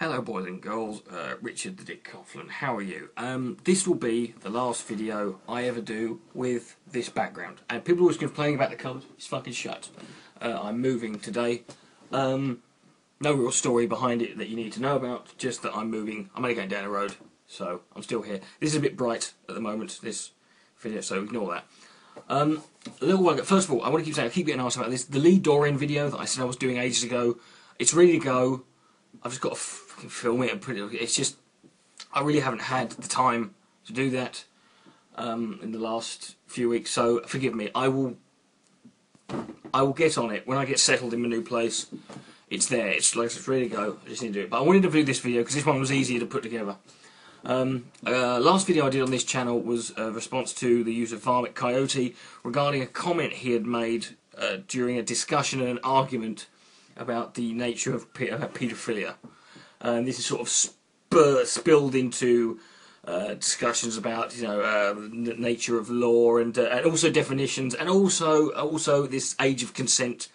Hello boys and girls, Richard the Dick Coughlin, how are you? This will be the last video I ever do with this background. And people always complaining about the colours, it's fucking shut. I'm moving today. No real story behind it that you need to know about, just that I'm moving. I'm only going down the road, so I'm still here. This is a bit bright at the moment, this video, so ignore that. A little while ago, first of all, I want to keep saying, I keep getting asked about this. The Lee Dorian video that I said I was doing ages ago, it's ready to go. I've just got to fucking film it and put it. It's just, I really haven't had the time to do that in the last few weeks. So forgive me. I will get on it when I get settled in my new place. It's there. It's like it's ready to go. I just need to do it. But I wanted to do this video because this one was easier to put together. Last video I did on this channel was a response to the use of Varmint Coyote regarding a comment he had made during a discussion and an argument about the nature of paedophilia. This is sort of spilled into discussions about, the nature of law and also definitions, and also this age of consent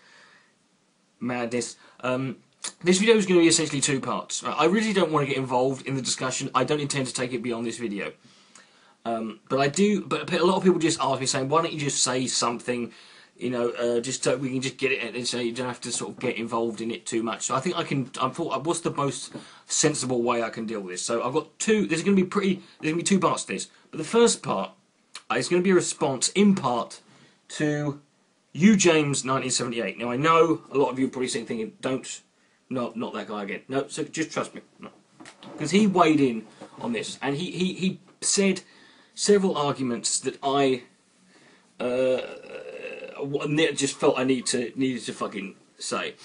madness. This video is going to be essentially two parts. I really don't want to get involved in the discussion. I don't intend to take it beyond this video. But I do. But a lot of people just ask me, saying, "Why don't you just say something?" Just so we can just get it, and so you don't have to sort of get involved in it too much. So I think I thought, what's the most sensible way I can deal with this? So I've got two. There's going to be two parts to this. But the first part is going to be a response, in part, to you, James, 1978. Now I know a lot of you are probably thinking, not that guy again. No, so just trust me, because he weighed in on this, and he said several arguments that I just felt I needed to fucking say.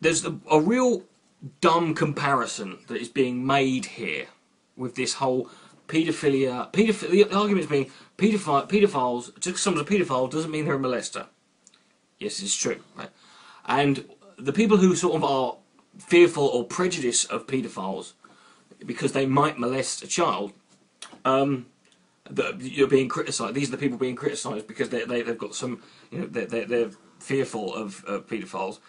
There's a real dumb comparison that is being made here with this whole paedophilia. The argument is being paedophiles. Just because someone's a paedophile doesn't mean they're a molester. Yes, it's true, right? And the people who sort of are fearful or prejudiced of paedophiles because they might molest a child, that you're being criticised. These are the people being criticised because they've got some, they're fearful of paedophiles.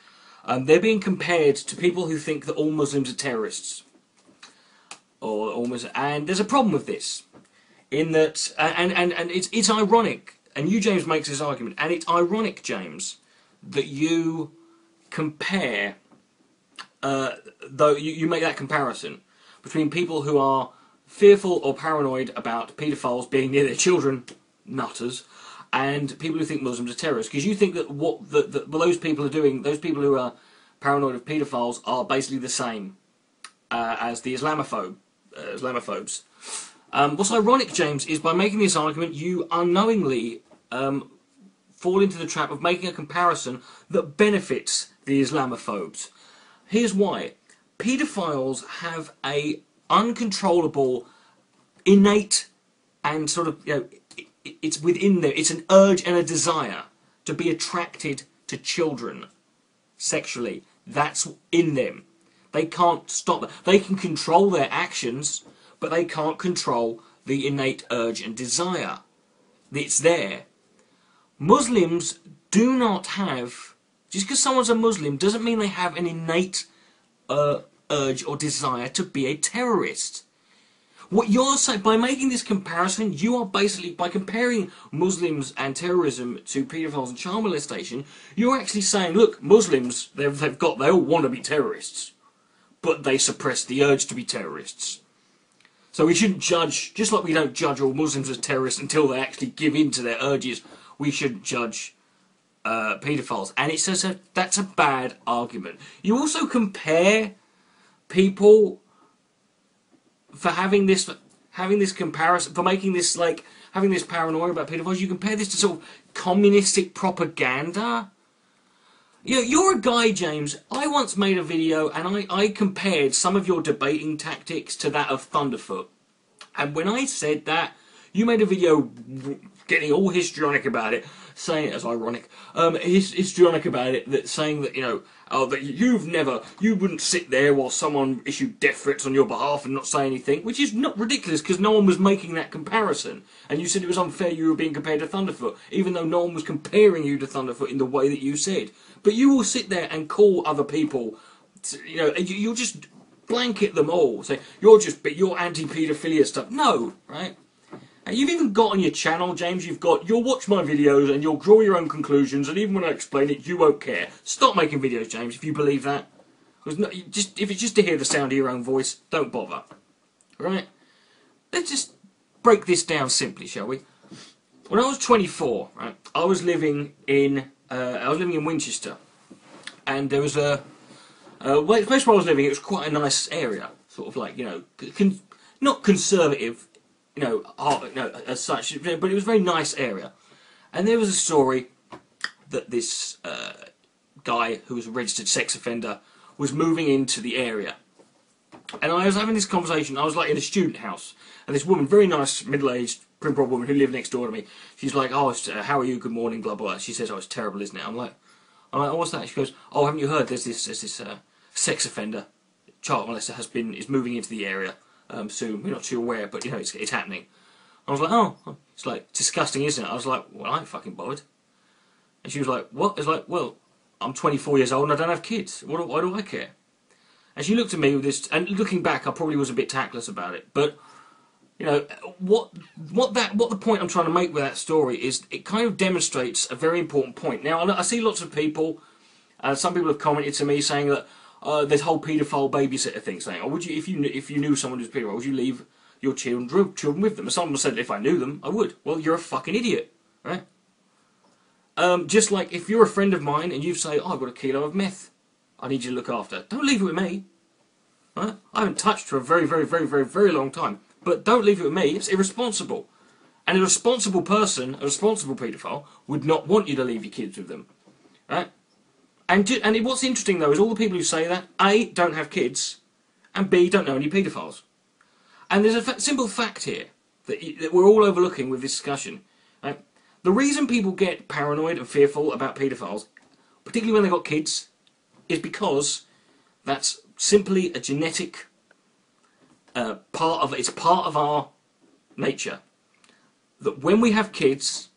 They're being compared to people who think that all Muslims are terrorists, and there's a problem with this, in that, and it's ironic. And you, James, makes this argument, and it's ironic, James, that you compare, though you make that comparison between people who are fearful or paranoid about paedophiles being near their children, nutters, and people who think Muslims are terrorists, because you think that what those people are doing, those people who are paranoid of paedophiles, are basically the same as the Islamophobes. What's ironic, James, is by making this argument, you unknowingly fall into the trap of making a comparison that benefits the Islamophobes. Here's why. Paedophiles have a uncontrollable, innate, and sort of, it's within them, it's an urge and a desire to be attracted to children sexually. That's in them. They can't stop that. They can control their actions, but they can't control the innate urge and desire. It's there. Muslims do not have, just because someone's a Muslim doesn't mean they have an innate urge or desire to be a terrorist. What you're saying, by making this comparison, you are basically, by comparing Muslims and terrorism to paedophiles and child molestation, you're actually saying, look, Muslims, they all want to be terrorists, but they suppress the urge to be terrorists. So we shouldn't judge, just like we don't judge all Muslims as terrorists until they actually give in to their urges, we shouldn't judge paedophiles. And it says that's a bad argument. You also compare people for having this comparison, for making this, like, having this paranoia about paedophiles. You compare this to sort of communistic propaganda. You're a guy, James. I once made a video and I compared some of your debating tactics to that of Thunderfoot. And when I said that, you made a video getting all histrionic about it, saying, as ironic, histrionic about it, saying that, that you wouldn't sit there while someone issued death threats on your behalf and not say anything, which is not ridiculous because no one was making that comparison. And you said it was unfair you were being compared to Thunderfoot, even though no one was comparing you to Thunderfoot in the way that you said. But you will sit there and call other people you know, you'll just blanket them all. Say you're anti-paedophilia stuff. No, right? And you've even got on your channel, James. You'll watch my videos and you'll draw your own conclusions. And even when I explain it, you won't care. Stop making videos, James. If you believe that, because if it's just to hear the sound of your own voice, don't bother. Right? Let's just break this down simply, shall we? When I was 24, right, I was living in Winchester, and there was the place where I was living. It was quite a nice area, sort of like, you know, not conservative, you know, as such, but it was a very nice area. And there was a story that this guy who was a registered sex offender was moving into the area. And I was having this conversation. I was like in a student house, and this woman, very nice, middle-aged, prim-prod woman who lived next door to me. She's like, "Oh, how are you? Good morning." Blah blah. She says, "Oh, it's terrible, isn't it?" I'm like, "Oh, what's that?" She goes, "Oh, haven't you heard? There's this sex offender, child molester, is moving into the area soon. We're not sure where, but you know, it's happening." I was like, "Oh, it's like disgusting, isn't it?" I was like, "Well, I ain't fucking bothered." And she was like, "What?" It's like, "Well, I'm 24 years old and I don't have kids. Why do I care?" And she looked at me with this, and looking back, I probably was a bit tactless about it. But you know what the point I'm trying to make with that story is, it kind of demonstrates a very important point. Now I see lots of people, some people have commented to me saying that this whole paedophile babysitter thing, saying, "Oh, would you, if you knew someone who's a paedophile, would you leave your children with them?" And someone said, "If I knew them, I would." Well, you're a fucking idiot, right? Just like if you're a friend of mine and you say, "Oh, I've got a kilo of meth I need you to look after," don't leave it with me. Right? I haven't touched for a very, very, very, very, very long time. But don't leave it with me. It's irresponsible. And a responsible person, a responsible paedophile, would not want you to leave your kids with them. Right? And what's interesting, though, is all the people who say that, A, don't have kids, and B, don't know any paedophiles. And there's a simple fact here that we're all overlooking with this discussion. Right? The reason people get paranoid and fearful about paedophiles, particularly when they've got kids, is because that's simply a genetic it's part of our nature. That when we have kids,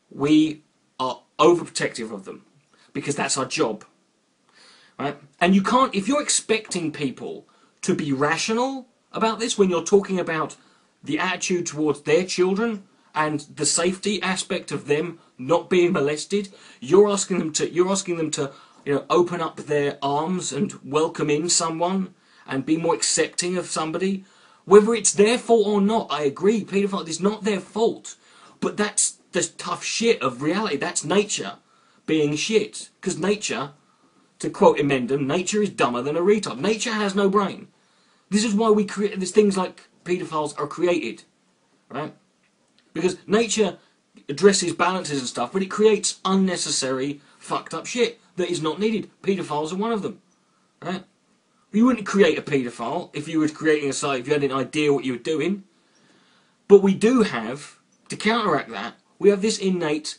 we are overprotective of them, because that's our job. Right? And you can't, if you're expecting people to be rational about this when you're talking about the attitude towards their children and the safety aspect of them not being molested, you're asking them to you know, open up their arms and welcome in someone and be more accepting of somebody. Whether it's their fault or not, I agree, paedophiles, it's not their fault. But that's the tough shit of reality. That's nature being shit. Because nature, to quote Emendham, nature is dumber than a retard. Nature has no brain. This is why we create, there's things like paedophiles are created. Right? Because nature addresses balances and stuff, but it creates unnecessary fucked up shit that is not needed. Paedophiles are one of them. Right? You wouldn't create a paedophile if you were creating a site, if you had an idea what you were doing. But we do have, to counteract that, we have this innate,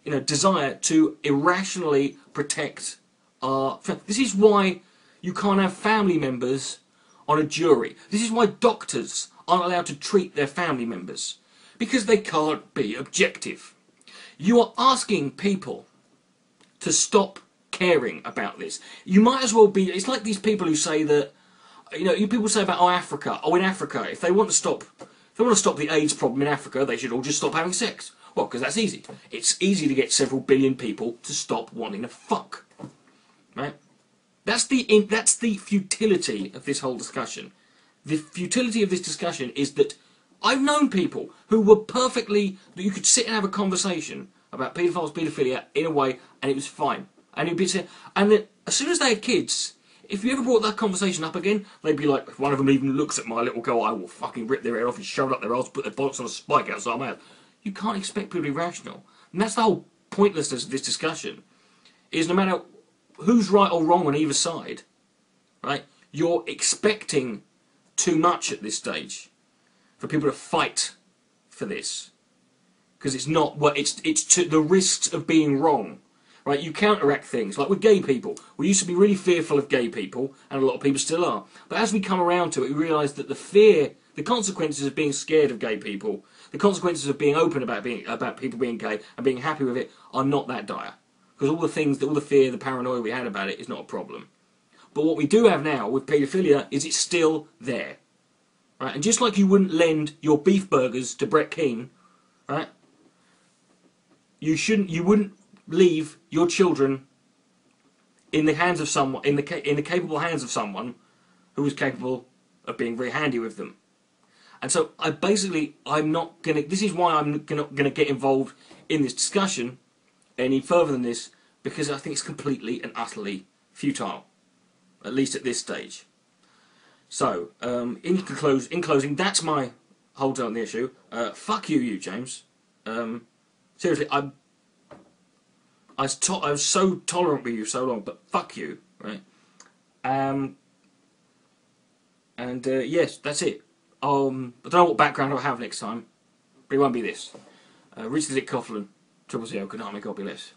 you know, desire to irrationally protect our... This is why you can't have family members on a jury. This is why doctors aren't allowed to treat their family members. Because they can't be objective. You are asking people to stop caring about this. You might as well be... It's like these people who say that... You know, people say about, Africa. Oh, in Africa, if they want to stop the AIDS problem in Africa, they should all just stop having sex. Well, because that's easy. It's easy to get several billion people to stop wanting to fuck. Right? That's the futility of this whole discussion. The futility of this discussion is that I've known people who were perfectly... that you could sit and have a conversation about paedophiles, paedophilia in a way, and it was fine. And it'd be, and then as soon as they had kids, if you ever brought that conversation up again, they'd be like, if one of them even looks at my little girl, I will fucking rip their head off and shove it up their arse, put their bollocks on a spike outside my house. You can't expect people to be rational. And that's the whole pointlessness of this discussion, is no matter who's right or wrong on either side, right, you're expecting too much at this stage for people to fight for this. Because it's not, well, it's to the risks of being wrong. Right, you counteract things, like with gay people. We used to be really fearful of gay people, and a lot of people still are. But as we come around to it, we realise that the consequences of being scared of gay people, the consequences of being open about people being gay and being happy with it, are not that dire. Because all the fear, the paranoia we had about it is not a problem. But what we do have now with paedophilia is it's still there. Right? And just like you wouldn't lend your beef burgers to Brett Keane, right? You wouldn't leave your children in the hands of someone, in the capable hands of someone who is capable of being very handy with them. And so I'm not gonna. This is why I'm not gonna get involved in this discussion any further than this, because I think it's completely and utterly futile, at least at this stage. So, in closing, that's my hold on the issue. Fuck you, James. Seriously, I was so tolerant with you so long, but fuck you, right? Yes, that's it. I don't know what background I'll have next time, but it won't be this. Richard Dick Coughlin, 000, good night, may God be blessed.